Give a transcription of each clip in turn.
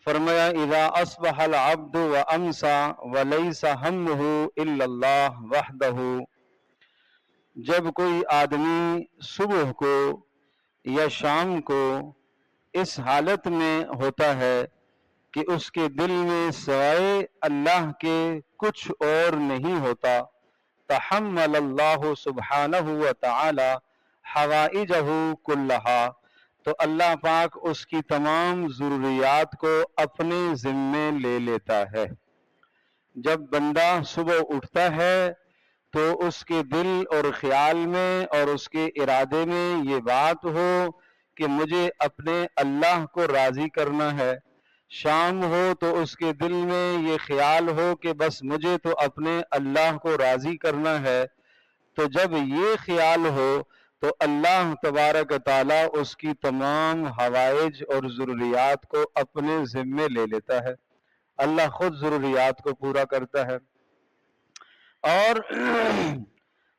فرمایا اذا اصبح العبد وامسى وليس همه الا اللہ وحدہ، جب کوئی آدمی صبح کو یا شام کو اس حالت میں ہوتا ہے کہ اس کے دل میں سوائے اللہ کے کچھ اور نہیں ہوتا، تحمل اللہ سبحانہ وتعالی حوائجہ کلہا، تو اللہ پاک اس کی تمام ضروریات کو اپنے ذمے لے لیتا ہے۔ جب بندہ صبح اٹھتا ہے تو اس کے دل اور خیال میں اور اس کے ارادے میں یہ بات ہو کہ مجھے اپنے اللہ کو راضی کرنا ہے، شام ہو تو اس کے دل میں یہ خیال ہو کہ بس مجھے تو اپنے اللہ کو راضی کرنا ہے، تو جب یہ خیال ہو تو اللہ تبارک تعالیٰ اس کی تمام حوائج اور ضروریات کو اپنے ذمے لے لیتا ہے، اللہ خود ضروریات کو پورا کرتا ہے، اور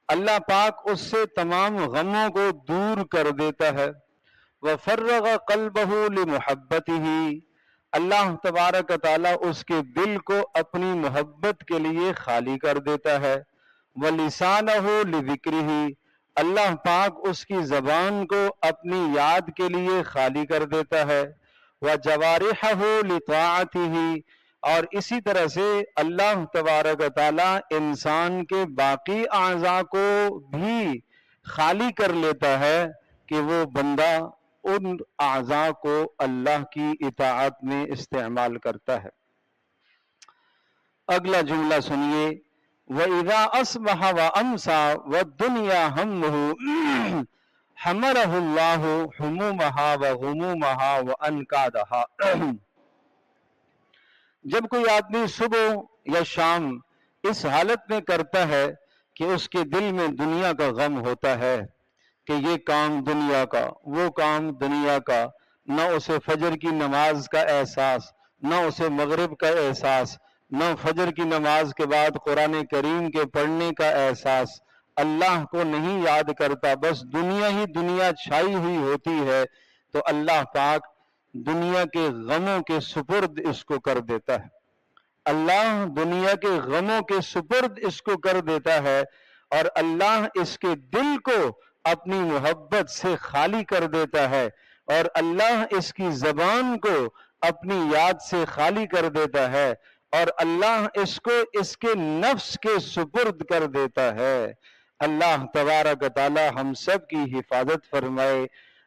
اللہ پاک اس سے تمام غموں کو دور کر دیتا ہے۔ وَفَرَّغَ قَلْبَهُ لِمُحَبَّتِهِ، اللہ تبارک تعالیٰ اس کے دل کو اپنی محبت کے لیے خالی کر دیتا ہے۔ وَلِسَانَهُ لِذِكْرِهِ، اللہ پاک اس کی زبان کو اپنی یاد کے لیے خالی کر دیتا ہے۔ وَجَوَارِحَهُ لِطَاعَتِهِ، اور اسی طرح سے اللہ تبارک تعالیٰ انسان کے باقی اعضاء کو بھی خالی کر لیتا ہے کہ وہ بندہ ان اعضاء کو اللہ کی اطاعت میں استعمال کرتا ہے۔ اگلا جملہ سنیے، وَإِذَا أَصْبَحَ وَأَمْسَى وَالدُّنْيَا هَمُّهُ حَمَلَهُ اللَّهُ حُمُومَهَا وَغُمُومَهَا وَأَنْكَادَهَا، جب کوئی آدمی صبح یا شام اس حالت میں کرتا ہے کہ اس کے دل میں دنیا کا غم ہوتا ہے کہ یہ کام دنیا کا، وہ کام دنیا کا، نہ اسے فجر کی نماز کا احساس، نہ اسے مغرب کا احساس، نہ فجر کی نماز کے بعد قرآن کریم کے پڑھنے کا احساس، اللہ کو نہیں یاد کرتا، بس دنیا ہی دنیا چھائی ہوئی ہوتی ہے، تو اللہ پاک دنیا کے غموں کے سپرد اس کو کر دیتا ہے۔ اللہ دنیا کے غموں کے سپرد اس کو کر دیتا ہے، اور اللہ اس کے دل کو اپنی محبت سے خالی کر دیتا ہے، اور اللہ اس کی زبان کو اپنی یاد سے خالی کر دیتا ہے، اور اللہ اس کو اس کے نفس کے سپرد کر دیتا ہے۔ اللہ تبارک تعالی ہم سب کی حفاظت فرمائے۔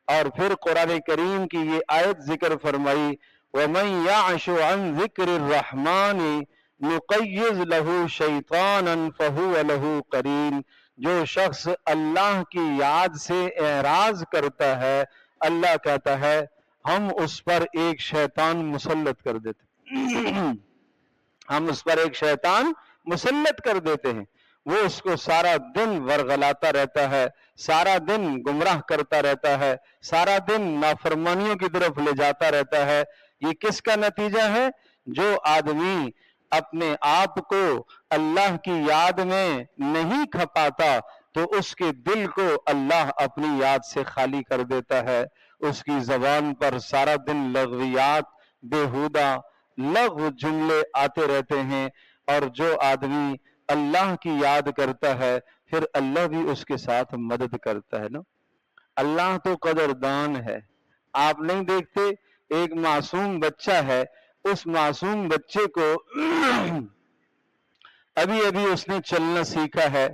اور پھر قرآن کریم کی یہ آیت ذکر فرمائی، وَمَنْ يَعْشُ عَنْ ذِكْرِ الرَّحْمَنِ نُقَيِّضْ لَهُ شَيْطَانًا فَهُوَ لَهُ قَرِينٌ، جو شخص اللہ کی یاد سے اعراض کرتا ہے، اللہ کہتا ہے ہم اس پر ایک شیطان مسلط کر دیتے ہم اس پر ایک شیطان مسلط کر دیتے ہیں، وہ اس کو سارا دن ورغلاتا رہتا ہے، سارا دن گمراہ کرتا رہتا ہے، سارا دن نافرمانیوں کی طرف لے جاتا رہتا ہے۔ یہ کس کا نتیجہ ہے؟ جو آدمی اپنے آپ کو اللہ کی یاد میں نہیں کھپاتا تو اس کے دل کو اللہ اپنی یاد سے خالی کر دیتا ہے، اس کی زبان پر سارا دن لغویات، بےہودہ لغو جملے آتے رہتے ہیں، اور جو آدمی اللہ کی یاد کرتا ہے پھر اللہ بھی اس کے ساتھ مدد کرتا ہے نا۔ اللہ تو قدردان ہے۔ آپ نہیں دیکھتے ایک معصوم بچہ ہے، اس معصوم بچے کو ابھی ابھی اس نے چلنا سیکھا ہے،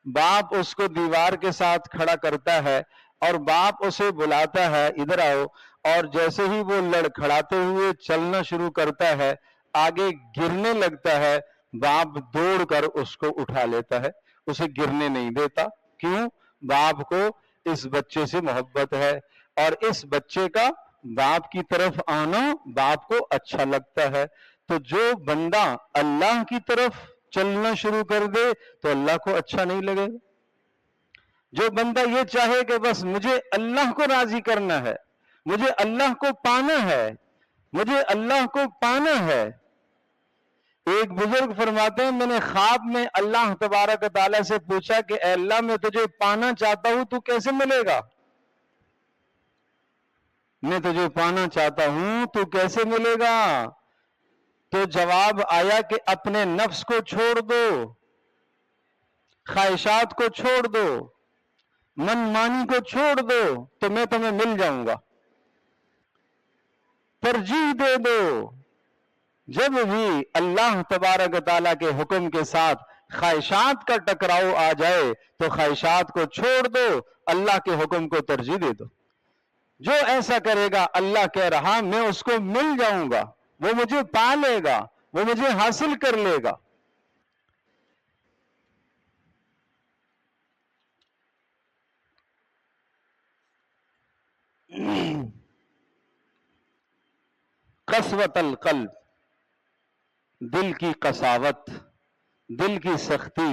باپ اس کو دیوار کے ساتھ کھڑا کرتا ہے اور باپ اسے بلاتا ہے ادھر آؤ، اور جیسے ہی وہ لڑکھڑاتے ہوئے چلنا شروع کرتا ہے، آگے گرنے لگتا ہے، باپ دوڑ کر اس کو اٹھا لیتا ہے، اسے گرنے نہیں دیتا۔ کیوں؟ باپ کو اس بچے سے محبت ہے، اور اس بچے کا باپ کی طرف آنا باپ کو اچھا لگتا ہے۔ تو جو بندہ اللہ کی طرف چلنا شروع کر دے تو اللہ کو اچھا نہیں لگے گا۔ جو بندہ یہ چاہے کہ بس مجھے اللہ کو راضی کرنا ہے، مجھے اللہ کو پانا ہے، مجھے اللہ کو پانا ہے۔ ایک بزرگ فرماتے ہیں میں نے خواب میں اللہ تبارک تعالیٰ سے پوچھا کہ اے اللہ میں تجھے پانا چاہتا ہوں تو کیسے ملے گا؟ میں تجھے پانا چاہتا ہوں، تو کیسے ملے گا؟ تو جواب آیا کہ اپنے نفس کو چھوڑ دو، خواہشات کو چھوڑ دو، من مانی کو چھوڑ دو، تو میں تمہیں مل جاؤں گا۔ ترجیح دے دو، جب بھی اللہ تبارک و تعالیٰ کے حکم کے ساتھ خواہشات کا ٹکراؤ آ جائے تو خواہشات کو چھوڑ دو، اللہ کے حکم کو ترجیح دے دو۔ جو ایسا کرے گا، اللہ کہہ رہا میں اس کو مل جاؤں گا، وہ مجھے پا لے گا، وہ مجھے حاصل کر لے گا۔ قسوۃ القلب، دل کی قساوت، دل کی سختی،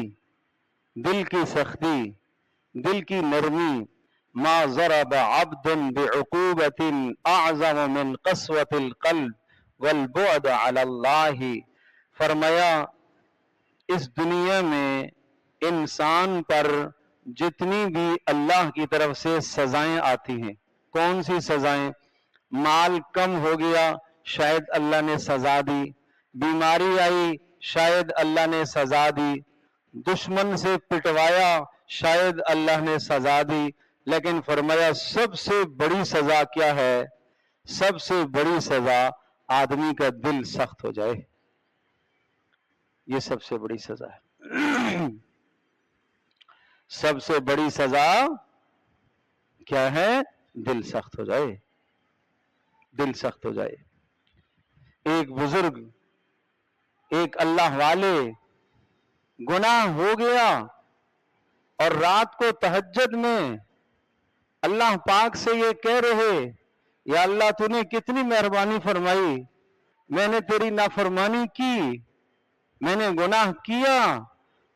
دل کی سختی، دل کی نرمی، ما ضرب عبد بعقوبۃ اعظم من قسوۃ القلب والبعد علی اللہ۔ فرمایا اس دنیا میں انسان پر جتنی بھی اللہ کی طرف سے سزائیں آتی ہیں، کون سی سزائیں؟ مال کم ہو گیا، شاید اللہ نے سزا دی، بیماری آئی، شاید اللہ نے سزا دی، دشمن سے پٹوایا، شاید اللہ نے سزا دی، لیکن فرمایا سب سے بڑی سزا کیا ہے؟ سب سے بڑی سزا آدمی کا دل سخت ہو جائے، یہ سب سے بڑی سزا ہے۔ سب سے بڑی سزا کیا ہے؟ دل سخت ہو جائے، دل سخت ہو جائے۔ ایک بزرگ، ایک اللہ والے گناہ ہو گیا اور رات کو تہجد میں اللہ پاک سے یہ کہہ رہے، یا اللہ تو نے کتنی مہربانی فرمائی، میں نے تیری نافرمانی کی، میں نے گناہ کیا،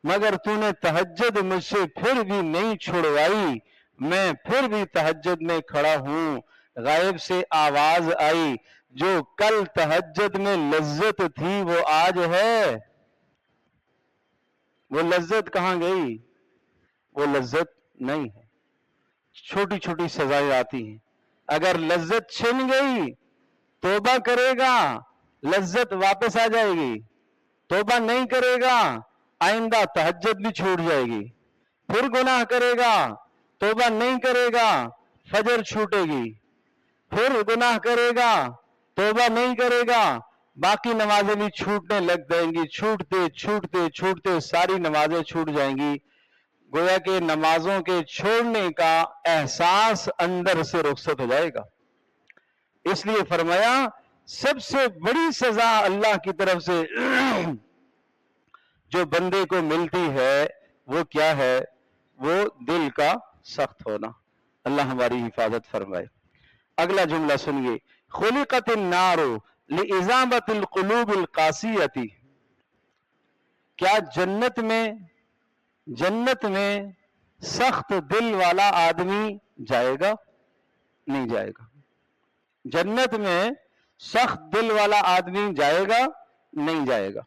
مگر تو نے تہجد مجھ سے پھر بھی نہیں چھڑوائی، میں پھر بھی تہجد میں کھڑا ہوں۔ غائب سے آواز آئی، جو کل تہجد میں لذت تھی وہ آج ہے؟ وہ لذت کہاں گئی؟ وہ لذت نہیں ہے۔ چھوٹی چھوٹی سزائیں آتی ہیں، اگر لذت چھن گئی توبہ کرے گا لذت واپس آ جائے گی، توبہ نہیں کرے گا آئندہ تہجد بھی چھوٹ جائے گی، پھر گناہ کرے گا، توبہ نہیں کرے گا فجر چھوٹے گی، پھر گناہ کرے گا، توبہ نہیں کرے گا، باقی نمازیں بھی چھوٹنے لگ جائیں گی، چھوٹتے چھوٹتے چھوٹتے ساری نمازیں چھوٹ جائیں گی۔ گویا کہ نمازوں کے چھوڑنے کا احساس اندر سے رخصت ہو جائے گا۔ اس لیے فرمایا سب سے بڑی سزا اللہ کی طرف سے جو بندے کو ملتی ہے وہ کیا ہے؟ وہ دل کا سخت ہونا۔ اللہ ہماری حفاظت فرمائے۔ اگلا جملہ سنیے، خلقت النار لإذابۃ القلوب القاسیۃ۔ کیا جنت میں سخت دل والا آدمی جائے گا؟ نہیں جائے گا۔ جنت میں سخت دل والا آدمی جائے گا؟ نہیں جائے گا۔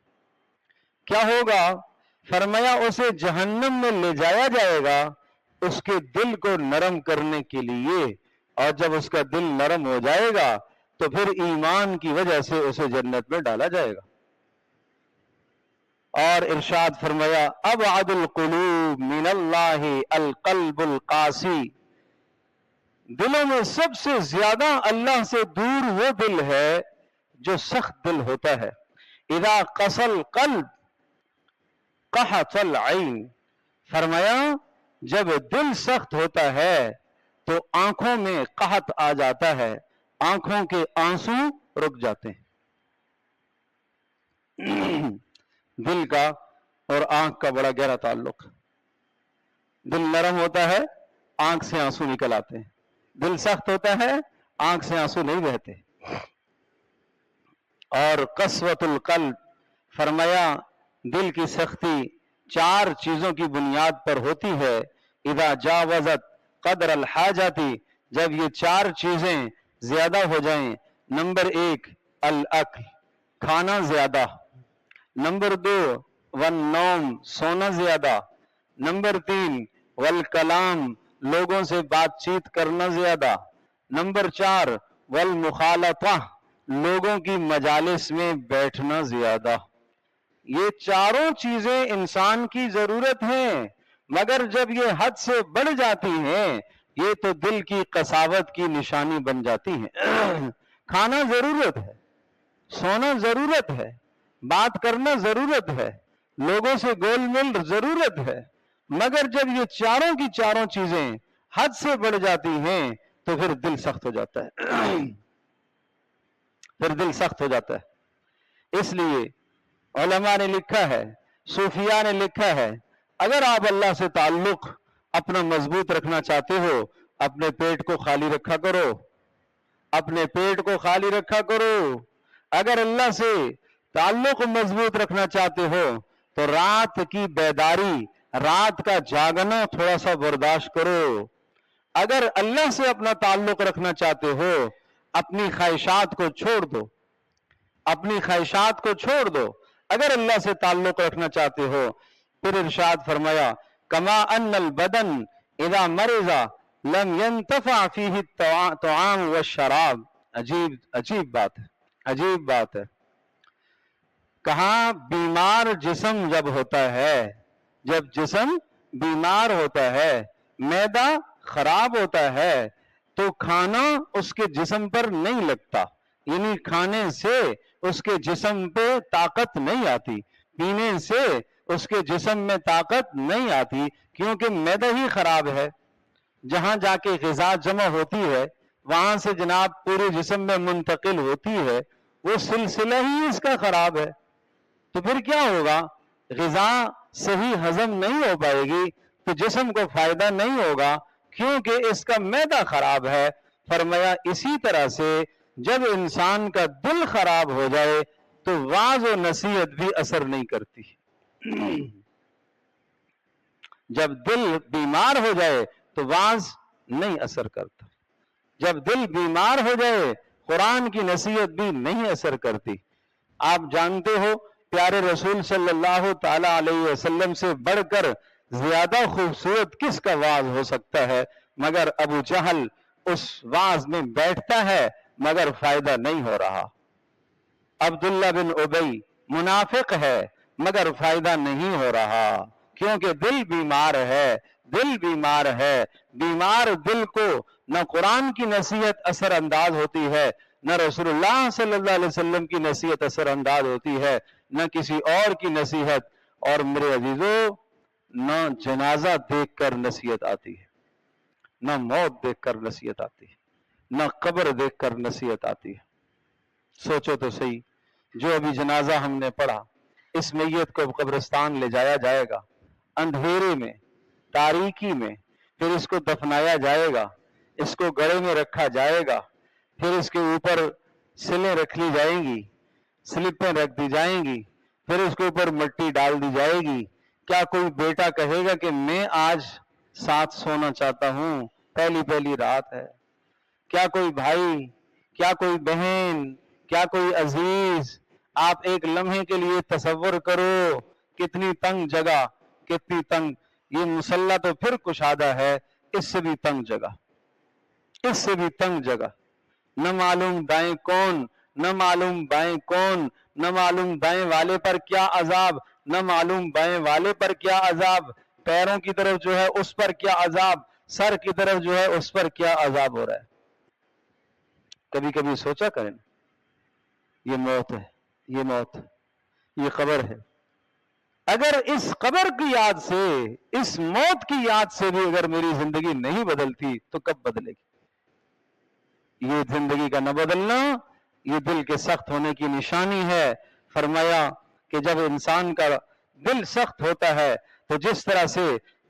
کیا ہوگا؟ فرمایا اسے جہنم میں لے جایا جائے گا اس کے دل کو نرم کرنے کے لیے، اور جب اس کا دل نرم ہو جائے گا تو پھر ایمان کی وجہ سے اسے جنت میں ڈالا جائے گا۔ اور ارشاد فرمایا ابعد القلوب من اللہ القلب القاسی۔ دلوں میں سب سے زیادہ اللہ سے دور وہ دل ہے جو سخت دل ہوتا ہے۔ اذا قسى القلب قحط العین۔ فرمایا جب دل سخت ہوتا ہے تو آنکھوں میں قحط آ جاتا ہے، آنکھوں کے آنسو رک جاتے ہیں۔ دل کا اور آنکھ کا بڑا گہرا تعلق۔ دل نرم ہوتا ہے، آنکھ سے آنسو نکل آتے ہیں، دل سخت ہوتا ہے، آنکھ سے آنسو نہیں بہتے۔ اور قسوۃ القلب، فرمایا دل کی سختی 4 چیزوں کی بنیاد پر ہوتی ہے۔ اذا جاوزت قدر الحاجت، جب یہ 4 چیزیں زیادہ ہو جائیں۔ نمبر 1 الاکل، کھانا زیادہ۔ نمبر 2 والنوم، سونا زیادہ۔ نمبر 3 والکلام، لوگوں سے بات چیت کرنا زیادہ۔ نمبر 4 والمخالطہ، لوگوں کی مجالس میں بیٹھنا زیادہ. یہ چاروں چیزیں انسان کی ضرورت ہیں، مگر جب یہ حد سے بڑھ جاتی ہیں یہ تو دل کی قساوت کی نشانی بن جاتی ہیں. کھانا ضرورت ہے، سونا ضرورت ہے، بات کرنا ضرورت ہے، لوگوں سے گول مل ضرورت ہے، مگر جب یہ چاروں کی چاروں چیزیں حد سے بڑھ جاتی ہیں تو پھر دل سخت ہو جاتا ہے. پھر دل سخت ہو جاتا ہے. اس لیے علماء نے لکھا ہے، صوفیاء نے لکھا ہے، اگر آپ اللہ سے تعلق اپنا مضبوط رکھنا چاہتے ہو، اپنے پیٹ کو خالی رکھا کرو، اپنے پیٹ کو خالی رکھا کرو. اگر اللہ سے تعلق مضبوط رکھنا چاہتے ہو تو رات کی بیداری، رات کا جاگنا تھوڑا سا برداشت کرو. اگر اللہ سے اپنا تعلق رکھنا چاہتے ہو اپنی خواہشات کو چھوڑ دو، اپنی خواہشات کو چھوڑ دو. اگر اللہ سے تعلق رکھنا چاہتے ہو، پھر ارشاد فرمایا کما ان البدن اذا مرض لم ينتفع فيه الطعام والشراب. عجیب بات ہے، عجیب بات ہے. کہاں بیمار جسم جب ہوتا ہے، جب جسم بیمار ہوتا ہے، معدہ خراب ہوتا ہے تو کھانا اس کے جسم پر نہیں لگتا، یعنی کھانے سے اس کے جسم پہ طاقت نہیں آتی، پینے سے اس کے جسم میں طاقت نہیں آتی، کیونکہ معدہ ہی خراب ہے. جہاں جا کے غذا جمع ہوتی ہے وہاں سے جناب پورے جسم میں منتقل ہوتی ہے، وہ سلسلہ ہی اس کا خراب ہے. تو پھر کیا ہوگا؟ غذا صحیح ہضم نہیں ہو پائے گی تو جسم کو فائدہ نہیں ہوگا، کیونکہ اس کا معدہ خراب ہے. فرمایا اسی طرح سے جب انسان کا دل خراب ہو جائے تو واعظ و نصیحت بھی اثر نہیں کرتی. جب دل بیمار ہو جائے تو واعظ نہیں اثر کرتا، جب دل بیمار ہو جائے قرآن کی نصیحت بھی نہیں اثر کرتی. آپ جانتے ہو پیارے رسول صلی اللہ تعالی علیہ وسلم سے بڑھ کر زیادہ خوبصورت کس کا واعظ ہو سکتا ہے؟ مگر ابو جہل اس واعظ میں بیٹھتا ہے مگر فائدہ نہیں ہو رہا. عبداللہ بن ابی منافق ہے مگر فائدہ نہیں ہو رہا، کیونکہ دل بیمار ہے. دل بیمار ہے. بیمار دل کو نہ قرآن کی نصیحت اثر انداز ہوتی ہے، نہ رسول اللہ صلی اللہ علیہ وسلم کی نصیحت اثر انداز ہوتی ہے، نہ کسی اور کی نصیحت. اور میرے عزیزو، نہ جنازہ دیکھ کر نصیحت آتی ہے، نہ موت دیکھ کر نصیحت آتی ہے، نہ قبر دیکھ کر نصیحت آتی ہے. سوچو تو صحیح، جو ابھی جنازہ ہم نے پڑھا، اس میت کو قبرستان لے جایا جائے گا اندھیرے میں، تاریکی میں، پھر اس کو دفنایا جائے گا، اس کو گڑے میں رکھا جائے گا، پھر اس کے اوپر سلیں رکھ لی جائیں گی، سلپیں رکھ دی جائیں گی، پھر اس کے اوپر مٹی ڈال دی جائے گی. کیا کوئی بیٹا کہے گا کہ میں آج ساتھ سونا چاہتا ہوں، پہلی رات ہے؟ کیا کوئی بھائی، کیا کوئی بہن، کیا کوئی عزیز، آپ ایک لمحے کے لیے تصور کرو کتنی تنگ جگہ، کتنی تنگ. یہ مصلی تو پھر کشادہ ہے، اس سے بھی تنگ جگہ، اس سے بھی تنگ جگہ. نہ معلوم دائیں کون، نہ معلوم بائیں کون، نہ معلوم دائیں والے پر کیا عذاب، نہ معلوم بائیں والے پر کیا عذاب. پیروں کی طرف جو ہے اس پر کیا عذاب، سر کی طرف جو ہے اس پر کیا عذاب ہو رہا ہے. کبھی کبھی سوچا کریں، یہ موت ہے، یہ موت، یہ قبر ہے. اگر اس قبر کی یاد سے، اس موت کی یاد سے بھی اگر میری زندگی نہیں بدلتی تو کب بدلے گی؟ یہ زندگی کا نہ بدلنا یہ دل کے سخت ہونے کی نشانی ہے. فرمایا کہ جب انسان کا دل سخت ہوتا ہے تو جس طرح سے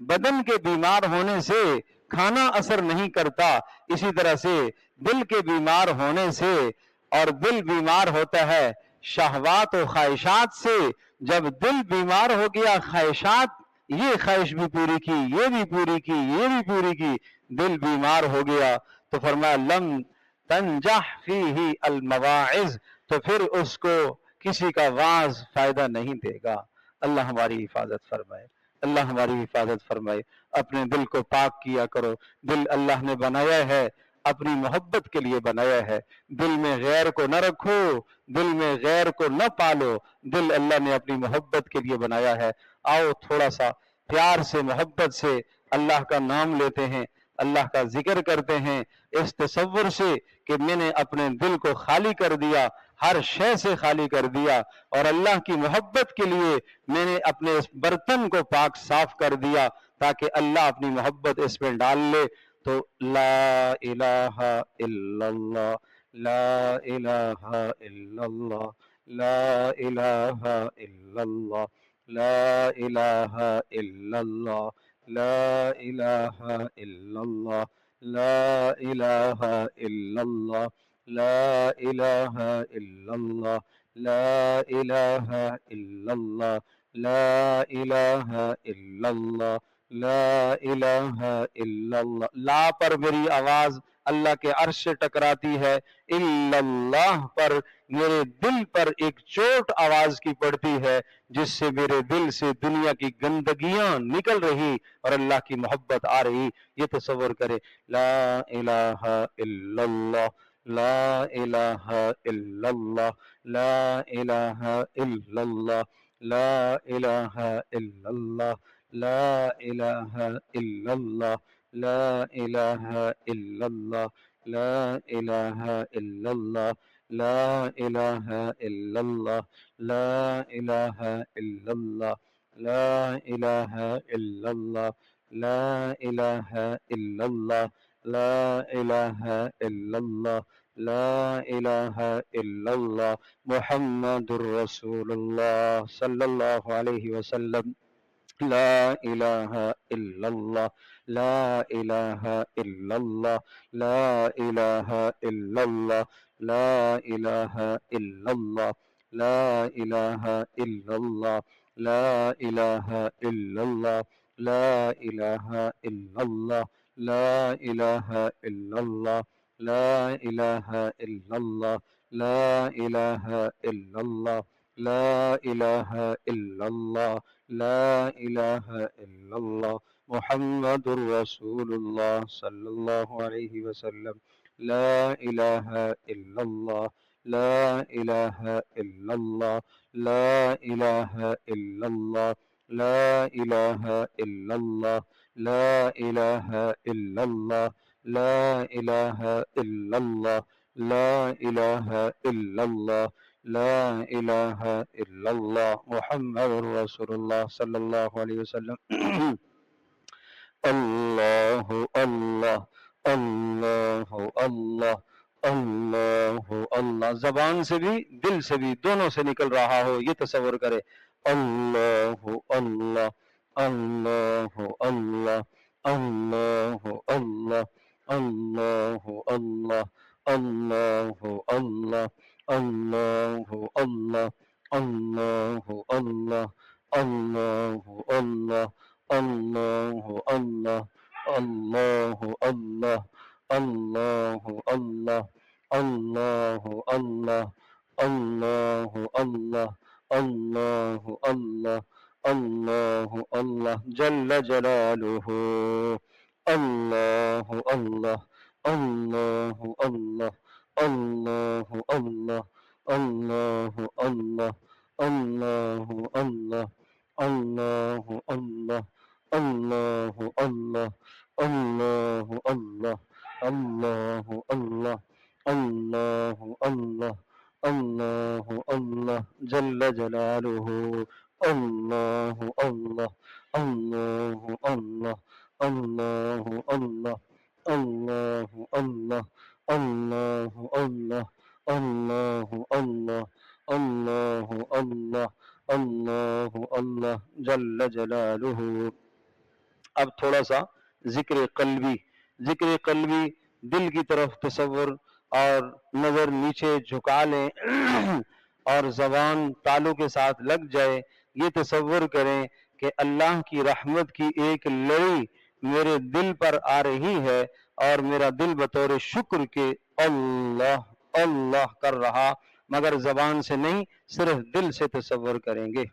بدن کے بیمار ہونے سے کھانا اثر نہیں کرتا، اسی طرح سے دل کے بیمار ہونے سے، اور دل بیمار ہوتا ہے شہوات و خواہشات سے. جب دل بیمار ہو گیا، خواہشات، یہ خواہش بھی پوری کی، یہ بھی پوری کی، یہ بھی پوری کی، دل بیمار ہو گیا تو فرمایا لم تنجح فیہ المواعظ، تو پھر اس کو کسی کا واعظ فائدہ نہیں دے گا. اللہ ہماری حفاظت فرمائے، اللہ ہماری حفاظت فرمائے. اپنے دل کو پاک کیا کرو. دل اللہ نے بنایا ہے اپنی محبت کے لیے بنایا ہے. دل میں غیر کو نہ رکھو، دل میں غیر کو نہ پالو، دل اللہ نے اپنی محبت کے لیے بنایا ہے. آؤ تھوڑا سا پیار سے، محبت سے اللہ کا نام لیتے ہیں، اللہ کا ذکر کرتے ہیں، اس تصور سے کہ میں نے اپنے دل کو خالی کر دیا، ہر شے سے خالی کر دیا، اور اللہ کی محبت کے لیے میں نے اپنے اس برتن کو پاک صاف کر دیا تاکہ اللہ اپنی محبت اس میں ڈال لے. تو لا الہ الا اللہ، لا الہ الا اللہ، لا الہ الا اللہ، لا الہ الا اللہ، لا الہ الا اللہ، لا الہ الا اللہ، لا الہ الا اللہ، لا الہ الا اللہ، لا الہ الا اللہ، لا الہ الا اللہ. لا پر میری آواز اللہ کے عرش سے ٹکراتی ہے، الا اللہ پر میرے دل پر ایک چوٹ آواز کی پڑتی ہے، جس سے میرے دل سے دنیا کی گندگیاں نکل رہی اور اللہ کی محبت آ رہی. یہ تصور کرے. لا الہ الا اللہ، لا الہ الا اللہ، لا الہ الا اللہ، لا الہ الا اللہ، لا الہ الا اللہ، لا الہ الا اللہ، لا الہ الا اللہ، لا الہ الا اللہ، لا الہ الا اللہ، لا الہ الا اللہ، لا الہ الا اللہ، لا الہ الا اللہ، لا الہ الا اللہ، محمد الرسول اللہ صلی اللہ علیہ وسلم. لا الہ الا اللہ، لا الہ الا اللہ، لا الہ الا اللہ، لا الہ الا اللہ، لا الہ الا اللہ، لا الہ الا اللہ، لا الہ الا اللہ، لا الہ الا اللہ، لا الہ الا اللہ، لا الہ الا اللہ، لا الہ الا اللہ، لا الہ الا اللہ، محمد الرسول اللہ صلی اللہ علیہ وسلم. لا الہ الا اللہ، لا الہ الا اللہ، لا الہ الا اللہ، لا الہ الا اللہ، لا الہ الا اللہ، لا الہ الا اللہ، لا الہ الا اللہ، لا الہ الا اللہ، محمد رسول اللہ صلی اللہ علیہ وسلم. اللہ اللہ، اللہ اللہ، اللہ اللہ. زبان سے بھی دل سے بھی دونوں سے نکل رہا ہو، یہ تصور کرے. اللہ اللہ، اللہ اللہ، اللہ اللہ، اللہ اللہ، اللہ اللہ، اللہ اللہ، اللہ اللہ، اللہ اللہ، اللہ اللہ، اللہ اللہ، اللہ اللہ، اللہ اللہ، اللہ اللہ، اللہ اللہ، اللہ اللہ، جل جلالہ. اللہ اللہ، اللہ اللہ، اللہ اللہ، اللہ اللہ، اللہ اللہ، اللہ اللہ، اللہ اللہ، اللہ اللہ، اللہ اللہ، اللہ اللہ، اللہ اللہ، جل جلالہ. اللہ اللہ، اللہ اللہ، اللہ اللہ، اللہ اللہ، اللہ اللہ، اللہ اللہ، اللہ اللہ، اللہ اللہ، جل جلالہ. اب تھوڑا سا ذکر قلبی، ذکر قلبی دل کی طرف تصور، اور نظر نیچے جھکا لیں اور زبان تالوں کے ساتھ لگ جائے. یہ تصور کریں کہ اللہ کی رحمت کی ایک لڑی میرے دل پر آ رہی ہے، اور میرا دل بطور شکر کے اللہ اللہ کر رہا، مگر زبان سے نہیں، صرف دل سے تصور کریں گے.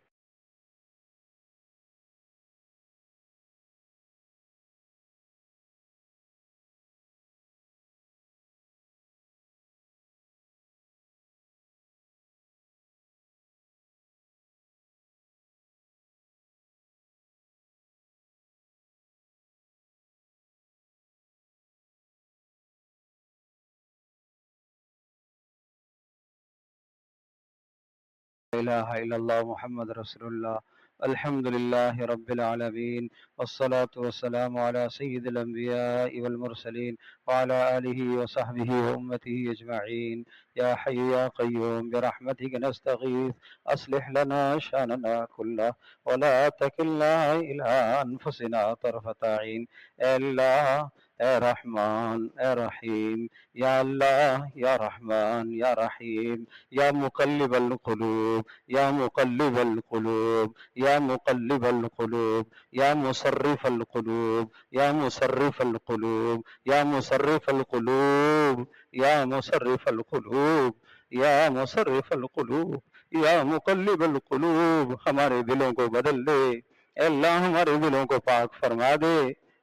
إله إلا الله محمد رسول الله الحمد لله رب العالمين والصلاة والسلام على سيد الأنبياء والمرسلين وعلى آله وصحبه وأمته أجمعين يا حي يا قيوم برحمتك نستغيث أصلح لنا شأننا كله ولا تكلنا إلى أنفسنا طرفة عين اے اللہ اے رحمان اے رحیم یا اللہ یا رحمان یا رحیم یا مقلب القلوب یا مقلب القلوب یا مقلب القلوب یا مصرف القلوب یا مصرف القلوب یا مصرف القلوب یا مصرف القلوب یا مصرف القلوب یا مقلب القلوب ہمارے دلوں کو بدل دے اے اللہ ہمارے دلوں کو پاک فرما دے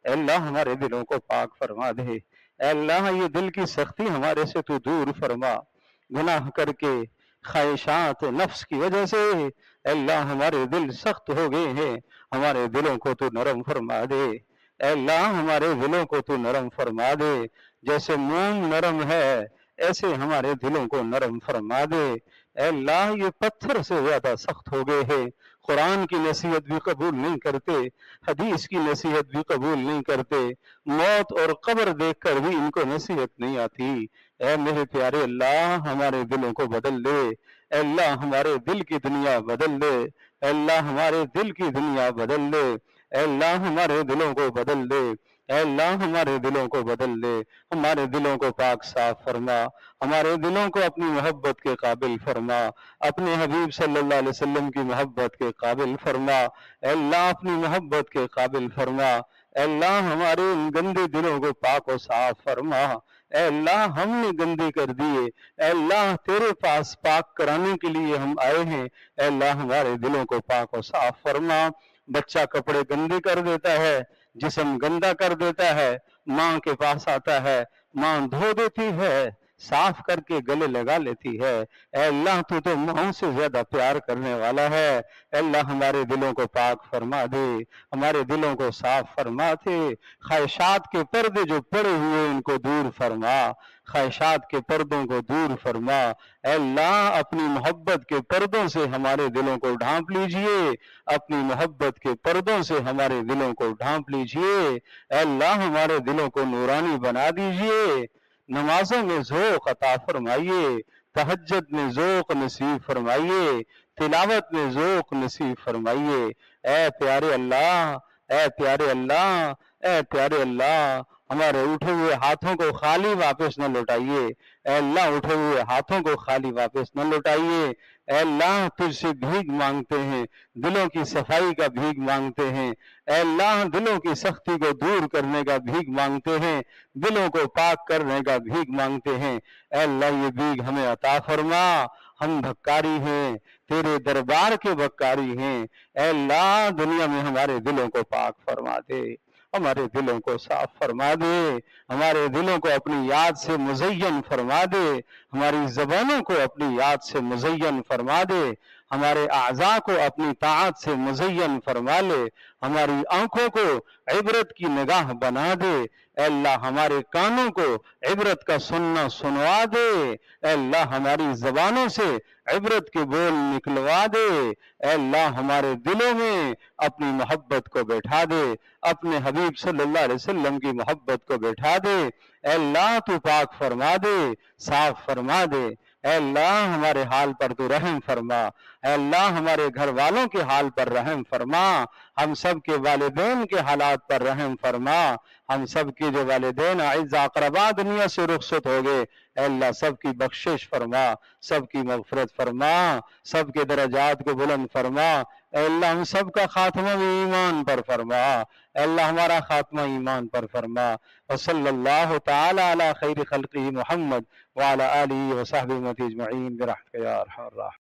اے اللہ ہمارے دلوں کو پاک فرما دے اے اللہ یہ دل کی سختی ہمارے سے تو دور فرما گناہ کر کے خواہشات نفس کی وجہ سے اے اللہ ہمارے دل سخت ہو گئے ہیں ہمارے دلوں کو تو نرم فرما دے اے اللہ ہمارے دلوں کو تو نرم فرما دے جیسے موم نرم ہے ایسے ہمارے دلوں کو نرم فرما دے اے اللہ یہ پتھر سے زیادہ سخت ہو گئے ہیں قرآن کی نصیحت بھی قبول نہیں کرتے حدیث کی نصیحت بھی قبول نہیں کرتے موت اور قبر دیکھ کر بھی ان کو نصیحت نہیں آتی اے میرے پیارے اللہ ہمارے دلوں کو بدل دے اے اللہ ہمارے دل کی دنیا بدل دے اے اللہ ہمارے دل کی دنیا بدل دے اے اللہ ہمارے دلوں کو بدل دے اے اللہ ہمارے دلوں کو بدل دے ہمارے دلوں کو پاک صاف فرما ہمارے دلوں کو اپنی محبت کے قابل فرما اپنے حبیب صلی اللہ علیہ وسلم کی محبت کے قابل فرما اے اللہ اپنی محبت کے قابل فرما اے اللہ ہمارے ان گندے دلوں کو پاک و صاف فرما اے اللہ ہم نے گندے کر دیے اے اللہ تیرے پاس پاک کرانے کے لیے ہم آئے ہیں اے اللہ ہمارے دلوں کو پاک و صاف فرما بچہ کپڑے گندے کر دیتا ہے جسم گندا کر دیتا ہے ماں کے پاس آتا ہے ماں دھو دیتی ہے صاف کر کے گلے لگا لیتی ہے اے اللہ تو ماں سے زیادہ پیار کرنے والا ہے اے اللہ ہمارے دلوں کو پاک فرما دے ہمارے دلوں کو صاف فرما دے خواہشات کے پردے جو پڑے ہوئے ان کو دور فرما خواہشات کے پردوں کو دور فرما اے اللہ اپنی محبت کے پردوں سے ہمارے دلوں کو ڈھانپ لیجئے اپنی محبت کے پردوں سے ہمارے دلوں کو ڈھانپ لیجئے اے اللہ ہمارے دلوں کو نورانی بنا دیجئے نمازوں میں ذوق عطا فرمائیے تہجد میں ذوق نصیب فرمائیے تلاوت میں ذوق نصیب فرمائیے اے پیارے اللہ اے پیارے اللہ اے پیارے اللہ ہمارے اٹھے ہوئے ہاتھوں کو خالی واپس نہ لوٹائیے اے اللہ اٹھے ہوئے ہاتھوں کو خالی واپس نہ لوٹائیے اے اللہ تجھ سے بھیک مانگتے ہیں دلوں کی صفائی کا بھیک مانگتے ہیں اے اللہ دلوں کی سختی کو دور کرنے کا بھیک مانگتے ہیں دلوں کو پاک کرنے کا بھیک مانگتے ہیں اے اللہ یہ بھیک ہمیں عطا فرما ہم بھکاری ہیں تیرے دربار کے بھکاری ہیں اے اللہ دنیا میں ہمارے دلوں کو پاک فرما دے ہمارے دلوں کو صاف فرما دے ہمارے دلوں کو اپنی یاد سے مزین فرما دے ہماری زبانوں کو اپنی یاد سے مزین فرما دے ہمارے اعضاء کو اپنی طاعت سے مزین فرما لے ہماری آنکھوں کو عبرت کی نگاہ بنا دے اے اللہ ہمارے کانوں کو عبرت کا سننا سنوا دے اے اللہ ہماری زبانوں سے عبرت کے بول نکلوا دے اے اللہ ہمارے دلوں میں اپنی محبت کو بیٹھا دے اپنے حبیب صلی اللہ علیہ وسلم کی محبت کو بیٹھا دے اے اللہ تو پاک فرما دے صاف فرما دے اے اللہ ہمارے حال پر تو رحم فرما اے اللہ ہمارے گھر والوں کے حال پر رحم فرما ہم سب کے والدین کے حالات پر رحم فرما ہم سب کے جو والدین اعزاء اقرباء دنیا سے رخصت ہو گئے اے اللہ سب کی بخشش فرما سب کی مغفرت فرما سب کے درجات کو بلند فرما اے اللہ ہم سب کا خاتمہ بھی ایمان پر فرما اے اللہ ہمارا خاتمہ ایمان پر فرما وصلی اللہ تعالی علی خیر خلقہ محمد وعلی آلہ وصحبہ اجمعین برحمتک یا ارحم الراحمین